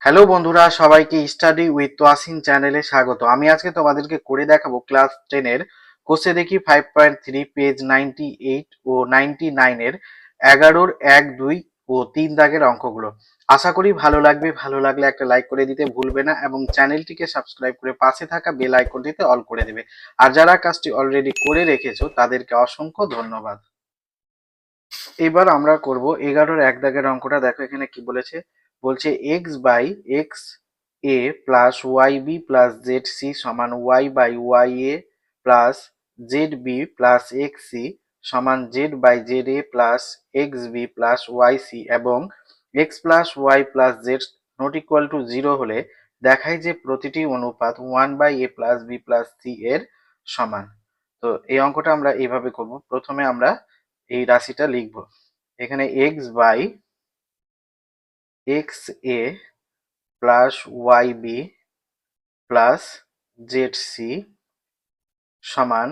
Hello বন্ধুরা, সবাইকে study with Toyasin চ্যানেলে স্বাগত। আমি আজকে তোমাদেরকে করে দেখাবো ক্লাস 10 এর কোষে দেখি 5.3 পেজ 98 ও 99 এর 11-র 1, 2 ও 3 দাগের অঙ্কগুলো। আশা করি ভালো লাগবে। ভালো লাগলে একটা লাইক করে দিতে ভুলবে না এবং চ্যানেলটিকে সাবস্ক্রাইব করে পাশে থাকা বেল আইকনটিতে অল করে দেবে। আর যারা কাজটি অলরেডি করে রেখেছো তাদেরকে অসংখ্য ধন্যবাদ। এবার আমরা করব 11-র 1 দাগের অঙ্কটা। দেখো এখানে কি বলেছে। বলছে X by X A plus Y B plus Z C সমান Y by Y A plus Z B plus X C সমান Z by Z A plus X B plus Y C এবং X plus Y plus Z not equal to 0 হলে দেখায় যে প্রতিটি অনুপাত 1 by A plus B plus C এর সমান। তো এই অঙ্কটা আমরা এইভাবে করব। প্রথমে আমরা এই রাশিটা লিখব। এখানে X by X A plus Y B plus Z C সমান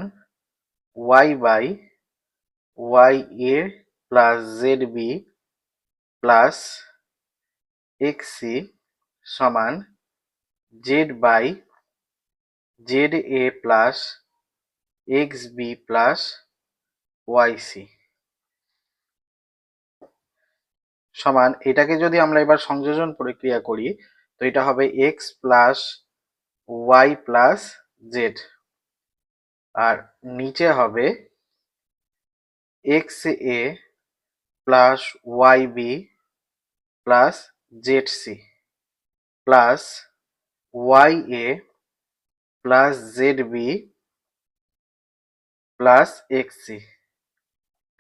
Y by Y A plus Z B plus X C সমান Z by Z A plus X B plus Y C সমান, এটাকে যদি আমরা এবার সংযোজন প্রক্রিয়া করি তো এটা হবে X plus Y plus Z, আর নিচে হবে X A plus Y B plus Z C plus Y A plus Z B plus X C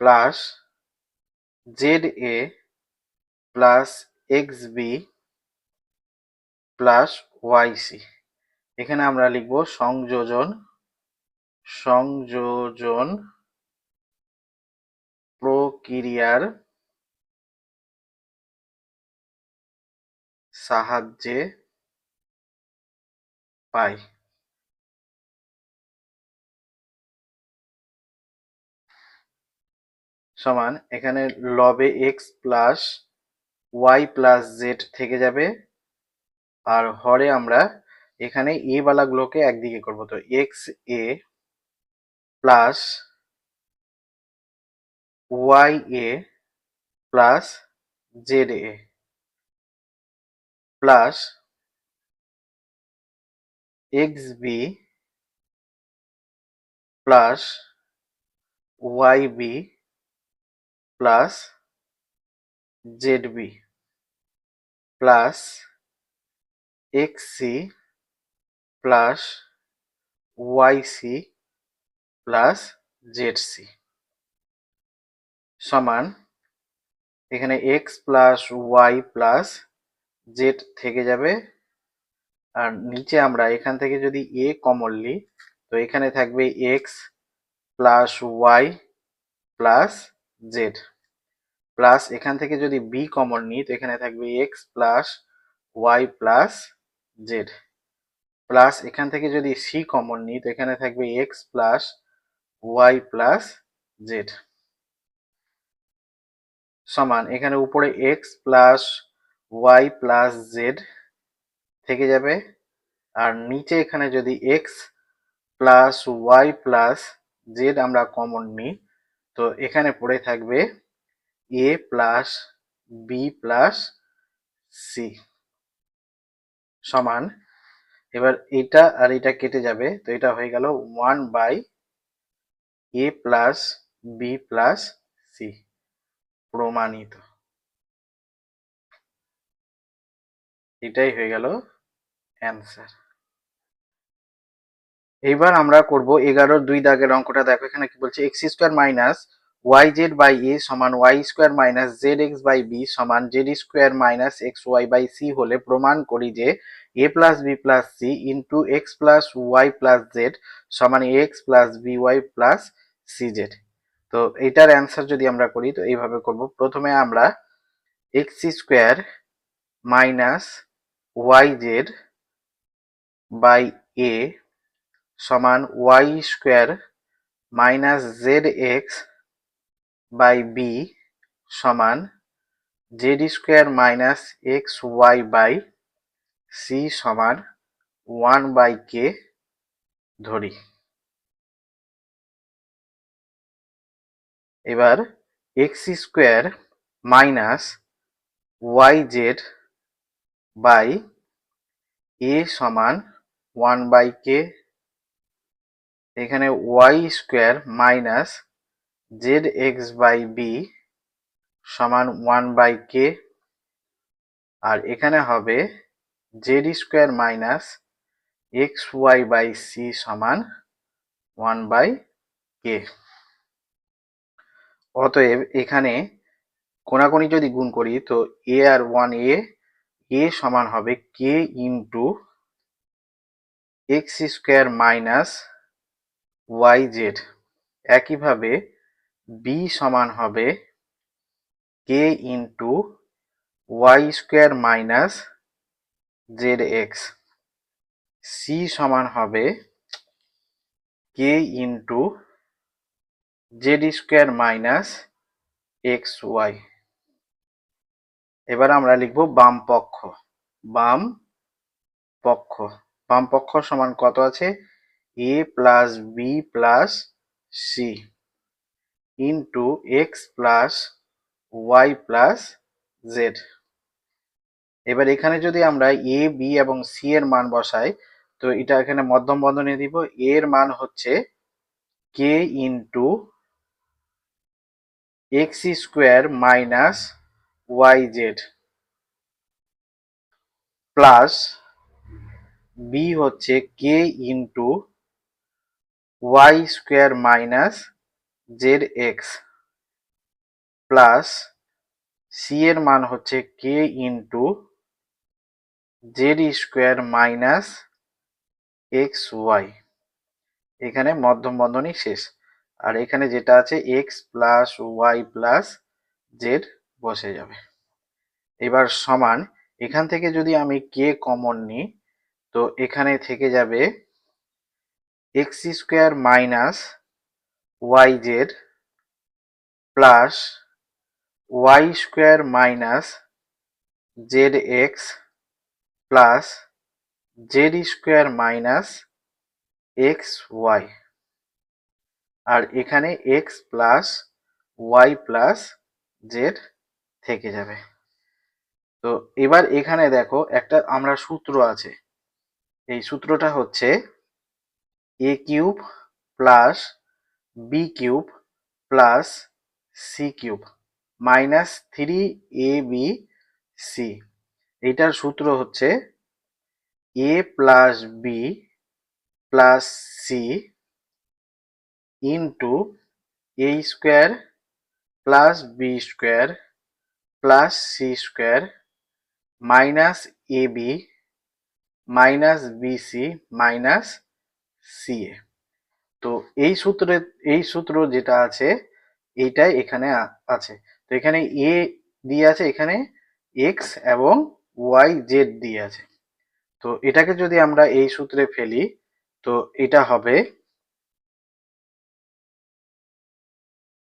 plus Z A plus X B plus Y C. এখানে আমরা লিখব সংযোজন প্রক্রিয়ার সাহায্যে পাই। সমান, এখানে লবে X plus Y plus Z থেকে যাবে, আর হরে আমরা এখানে এ বালাগুলোকে একদিকে করব। তো X A plus Y A plus Z A plus X B plus Y B plus Z B plus X C plus Y C plus Z C সমান, এখানে X plus Y plus Z থেকে যাবে, আর নিচে আমরা এখান থেকে যদি এ কমন নিই তো এখানে থাকবে X plus Y plus Z plus এখান থেকে যদি বি কমন নিই তো এখানে থাকবে X plus Y plus Z plus এখান থেকে যদি সি কমন নিই তো এখানে থাকবে X plus Y plus Z সমান, এখানে উপরে X plus Y plus Z থেকে যাবে, আর নিচে এখানে যদি X plus Y plus Z আমরা কমন নিই তো এখানে পড়ে থাকবে A plus B plus C সমান, এবার এটা আর এটা কেটে যাবে তো এটা হয়ে গেল 1 by A plus B plus C. প্রমাণিত। এটাই হয়ে গেল অ্যান্সার। এইবার আমরা করব 11-র 2 দাগের অঙ্কটা। দেখো এখানে কি বলছে, X square minus Y Z by A সমান Y square minus Z X by B সমান Z square minus X Y by C হলে প্রমাণ করি যে A plus B plus C into X plus Y plus Z সমান X plus B Y plus C Z. তো এটার answer যদি আমরা করি তো এইভাবে করব। প্রথমে আমরা X square minus Y Z by A সমান Y square minus Z X by B সমান Z square minus X Y by C সমান 1/k ধরি। এবার X square minus Y Z by A সমান 1/k, এখানে Y square minus Z X by B সমান 1/k, আর এখানে হবে Z square minus X Y by C সমান 1/k। অতএব এখানে কোনাকুনি যদি গুণ করি তো এ আর 1 এ সমান হবে K into X square minus Y Z. একইভাবে বি সমান হবে K into Y square minus Z X. C সমান হবে K into Z square minus X Y. এবার আমরা লিখব বাম পক্ষ। বাম পক্ষ বাম পক্ষ সমান কত আছে? A plus B plus C into X plus Y plus Z. এবার এখানে যদি আমরা এ বি এবং সি এর মান বসাই তো এটা এখানে মধ্যম বন্ধনী দিব। এর মান হচ্ছে K into X square minus Y Z plus B হচ্ছে K into Y square minus Z X plus C এর মান হচ্ছে K into Z square minus X Y. এখানে মধ্যম বন্ধনী শেষ। আর এখানে যেটা আছে X plus Y plus Z বসে যাবে। এবার সমান এখান থেকে যদি আমি কে কমন নিই তো এখানে থেকে যাবে X square minus Y Z plus Y square minus Z X plus Z square minus X Y. আর এখানে X plus Y plus Z থেকে যাবে। তো এবার এখানে দেখো একটা আমরা সূত্র আছে, এই সূত্রটা হচ্ছে A cube plus B cube plus C cube minus 3ab C. এইটার সূত্র হচ্ছে A plus B plus C into A square plus B square plus C square minus A B minus BC minus C A. তো এই সূত্র যেটা আছে এইটাই এখানে আছে। তো এখানে এ দিয়ে আছে, এখানে এক্স এবং ওয়াই জেড দিয়ে আছে। তো এটাকে যদি আমরা এই সূত্রে ফেলি তো এটা হবে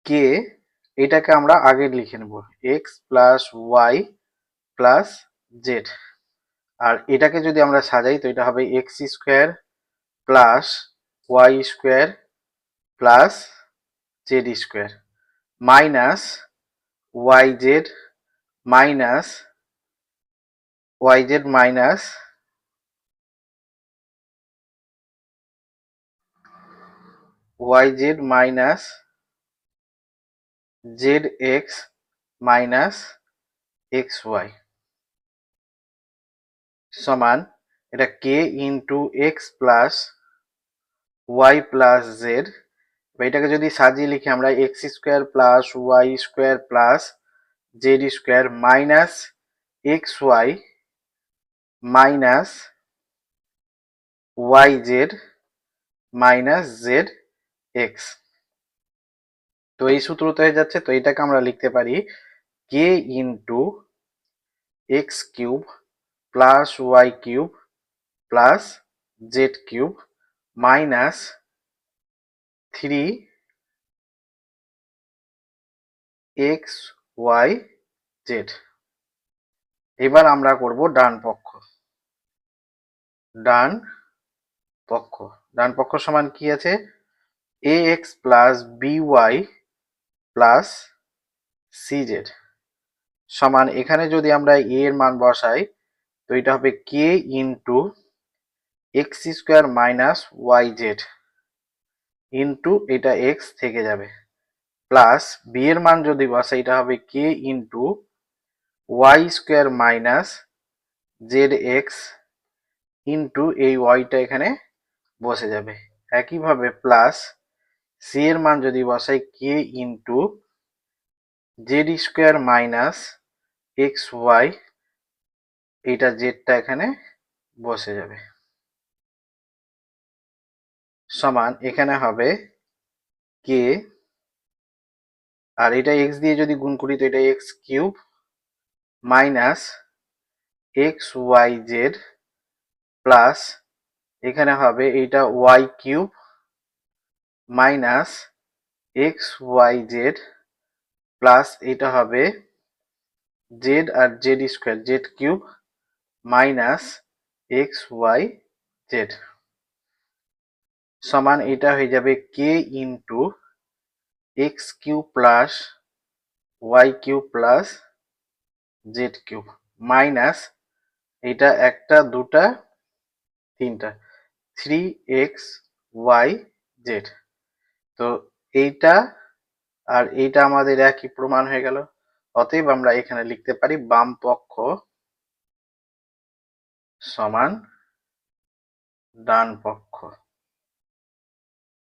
কে, এটাকে আমরা আগে লিখে নেব X plus Y plus Z. আর এটাকে যদি আমরা সাজাই তো এটা হবে X square plus Y square plus Z square minus Y Z minus Y Z minus Y Z minus Z X minus X Y সমান এটা কে into X plus Y plus Z. এটাকে যদি সাজিয়ে লিখি আমরা X square plus Y square plus Z square minus X Y minus Y Z minus Z x. তো এই সূত্রটা হয়ে যাচ্ছে। তো এটাকে আমরা লিখতে পারি K into X cube plus Y cube plus Z cube minus 3 X Y Z. এবার আমরা করব ডান পক্ষ। ডান পক্ষ। ডান পক্ষ সমান কি আছে, ax plus by plus cz সমান, এখানে যদি আমরা a এর মান বসাই তো এটা হবে k into X square minus Y Z into এটা x থেকে যাবে, প্লাস b এর মান যদি বসাই এটা হবে k into Y square minus Z X into এই ওয়াইটা এখানে বসে যাবে। একইভাবে প্লাস c এর মান যদি বসাই k into Z square minus X Y, এইটা জেডটা এখানে বসে যাবে, সমান এখানে হবে k, আর এটা x দিয়ে যদি গুণ করি তো এটা X cube minus X Y Z plus এখানে হবে এইটা Y cube minus X Y Z plus এটা হবে জেড আর Z square Z cube minus X Y Z সমান এটা হয়ে যাবে K into X cube plus Y cube plus Z cube minus এটা একটা দুটা তিনটা থ্রি এক্স ওয়াই জেড। তো এইটা আর এইটা আমাদের একই প্রমাণ হয়ে গেল। অতএব আমরা এখানে লিখতে পারি বাম পক্ষ সমান ডান পক্ষ,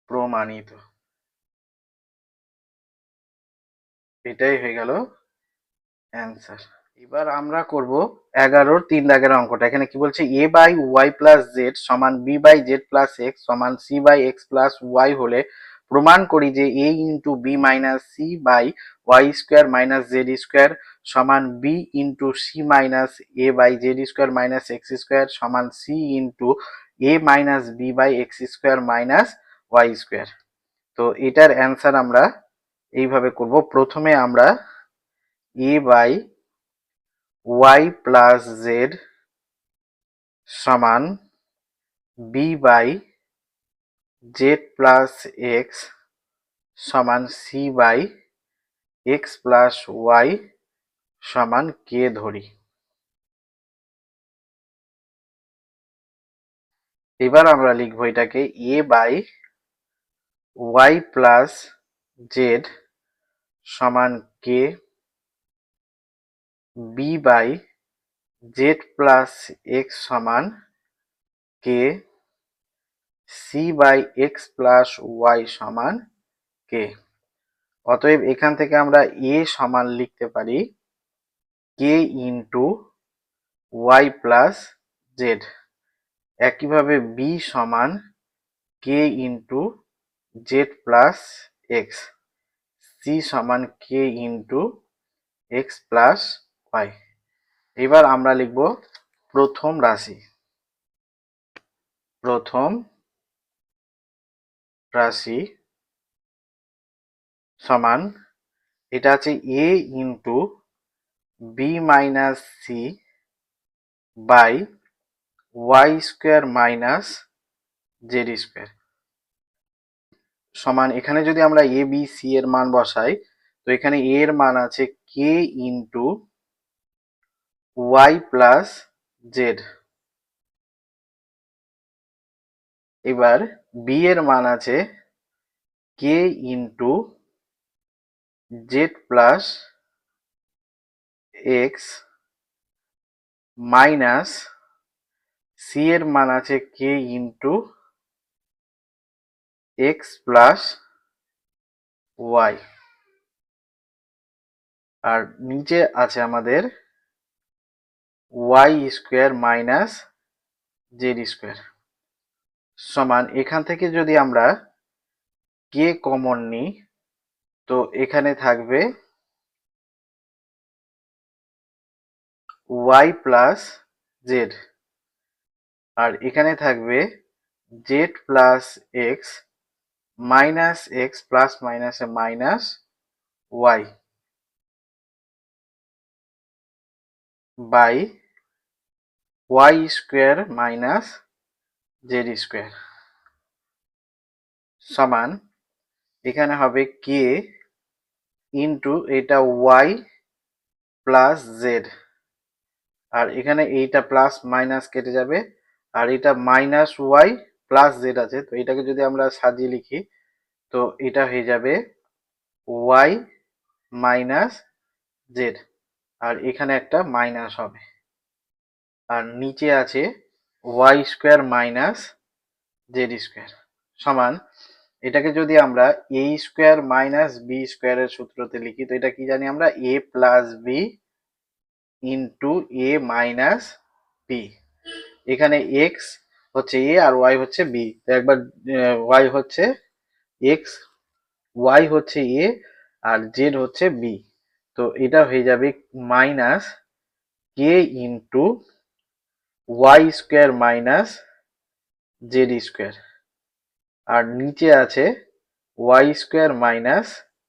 প্রমাণিত। এটাই হয়ে গেল অ্যান্সার। এবার আমরা করব 11-র 3 দাগের অঙ্কটা। এখানে কি বলছে, a by Y plus Z সমান b by Z plus X সমান c by X plus Y হলে প্রমাণ করি যে a into B minus C by Y square minus Z square সমান b into C minus A by Z square minus X square সমান c into A minus B by X square minus Y square. তো এটার answer আমরা এইভাবে করব। প্রথমে আমরা a by Y plus Z সমান B by Z plus X সমান C by X plus Y সমান কে ধরি। এবার আমরা লিখবো এটাকে A by Y plus Z সমান K, B by Z plus X সমান K, C by X plus Y সমান কে। অতএব এখান থেকে আমরা এ সমান লিখতে পারি K into Y plus Z, একইভাবে বি সমান K into Z plus X, C সমান K into X plus Y. এবার আমরা লিখব প্রথম রাশি। প্রথম রাশি সমান এটা আছে A into B minus C by Y square minus Z square সমান, এখানে যদি আমরা এ বি সি এর মান বসাই তো এখানে এ এর মান আছে K into Y plus Z, এবার বি এর মান আছে K into Z plus X minus C এর মান আছে K into X plus Y, আর নিচে আছে আমাদের Y square minus Z square সমান, এখান থেকে যদি আমরা কে কমন নিই তো এখানে থাকবে ওয়াই প্লাস জেড, আর এখানে থাকবে Z plus X minus X plus মাইনাসে minus Y by Y square minus Z square সমান এখানে হবে কে ইন্টু এটা ওয়াই প্লাস জেড, আর এখানে এইটা প্লাস মাইনাস কেটে যাবে, আর এটা মাইনাস ওয়াই প্লাস জেড আছে, তো এটাকে যদি আমরা সাজিয়ে লিখি তো এটা হয়ে যাবে ওয়াই মাইনাস জেড, আর এখানে একটা মাইনাস হবে, আর নিচে আছে Y square minus Z square সমান এটাকে যদি আমরা এ স্কোয়ার মাইনাস বি স্কোয়ারের সূত্রতে লিখি তো এটা কি জানি আমরা এ plus B into A minus B. এখানে এক্স হচ্ছে এ আর ওয়াই হচ্ছে বি, তো একবার ওয়াই হচ্ছে এক্স, ওয়াই হচ্ছে এ আর জেড হচ্ছে বি, তো এটা হয়ে যাবে minus K into Y square minus Z square, আর নিচে আছে Y square minus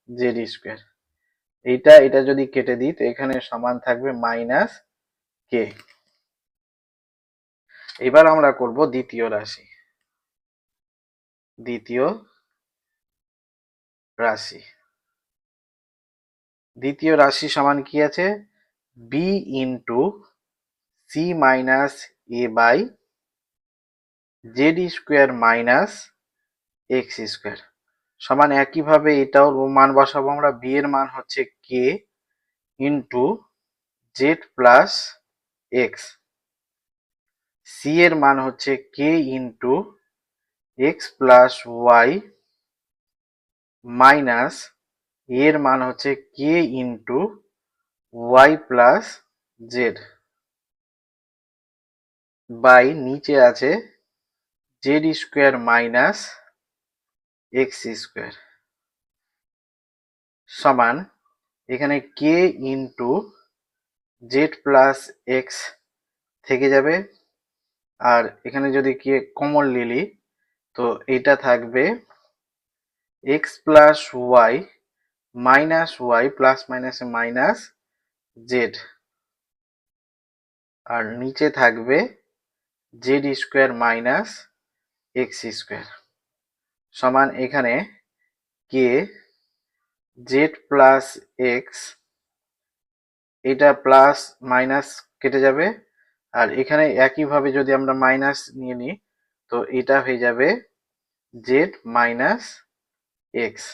Z square. এটা যদি কেটে দিই তো এখানে সমান থাকবে মাইনাস কে। এবার আমরা করব দ্বিতীয় রাশি। দ্বিতীয় রাশি দ্বিতীয় রাশি সমান কি আছে, B into C minus A by Z square minus X square সমান একইভাবে এটাও মান বসাবো আমরা, বি এর মান হচ্ছে K into Z plus X, C এর মান হচ্ছে K into X plus Y minus এর মান হচ্ছে K into Y plus Z by নিচে আছে Z square minus X square সমান এখানে K into Z plus X থেকে যাবে, আর এখানে যদি কে কমন নিলি তো এটা থাকবে X plus Y minus Y plus মাইনাসে মাইনাস জেড, আর নিচে থাকবে Z square minus X square সমান এখানে কে জেড প্লাস এক্স, এটা প্লাস মাইনাস কেটে যাবে, আর এখানে একইভাবে যদি আমরা মাইনাস নিয়ে নিই তো এটা হয়ে যাবে জেড মাইনাস এক্স,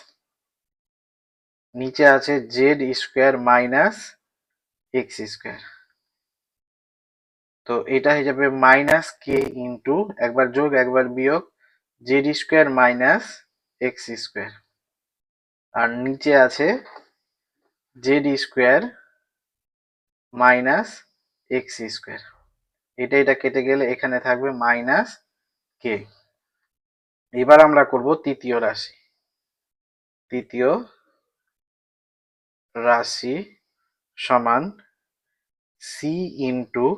নিচে আছে Z square minus X square, তো এটা হয়ে যাবে মাইনাস কে ইন্টু একবার যোগ একবার বিয়োগ Z square minus X square, আর নিচে আছে Z square minus X square, এটা কেটে গেলে এখানে থাকবে মাইনাস কে। এবার আমরা করব তৃতীয় রাশি। তৃতীয় রাশি সমান C into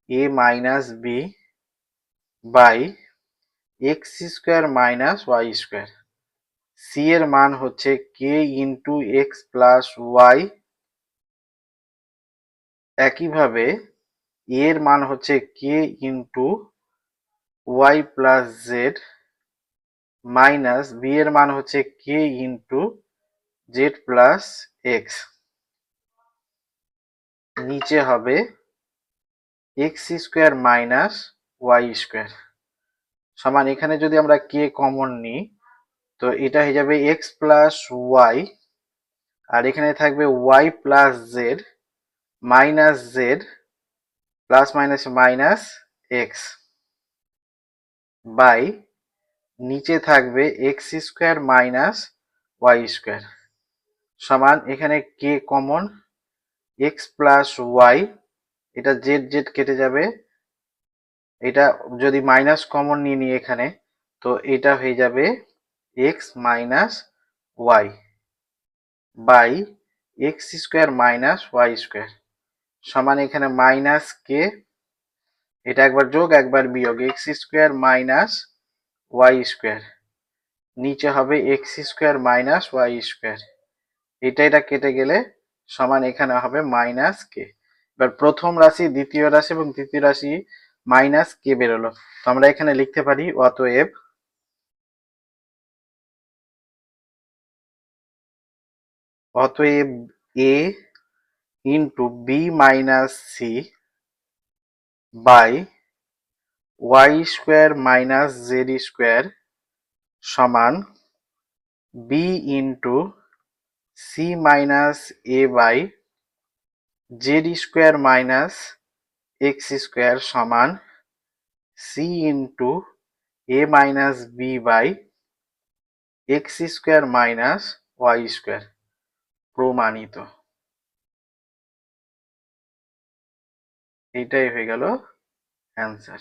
A minus B by X square minus Y square, C এর মান হচ্ছে K into X plus Y, একইভাবে এর মান হচ্ছে K into Y plus Z minus B এর মান হচ্ছে K into Z plus X, নিচে হবে X square minus Y square সমান এখানে যদি আমরা কে কমন নিই তো এটা হয়ে যাবে এক্স প্লাস ওয়াই, আর এখানে থাকবে Y plus Z minus Z plus minus minus X by নিচে থাকবে X square minus Y square সমান এখানে কে কমন এক্স প্লাস ওয়াই, এটা জেড জেড কেটে যাবে, এটা যদি মাইনাস কমন নিয়ে নিই এখানে তো এটা হয়ে যাবে X minus Y by X square minus Y square সমান এখানে মাইনাস কে, এটা একবার যোগ একবার বিয়োগ X square minus Y square, নিচে হবে X square minus Y square, এটা কেটে গেলে সমান এখানে হবে মাইনাস কে। এবার প্রথম রাশি দ্বিতীয় রাশি এবং তৃতীয় রাশি মাইনাস কে বেরোলো। তো আমরা এখানে লিখতে পারি অতএব A into B minus C by Y square minus Z square সমান B into C minus A by Z square minus X square সমান C into A minus B by X square minus Y square. প্রমাণিত। এইটাই হয়ে গেল answer.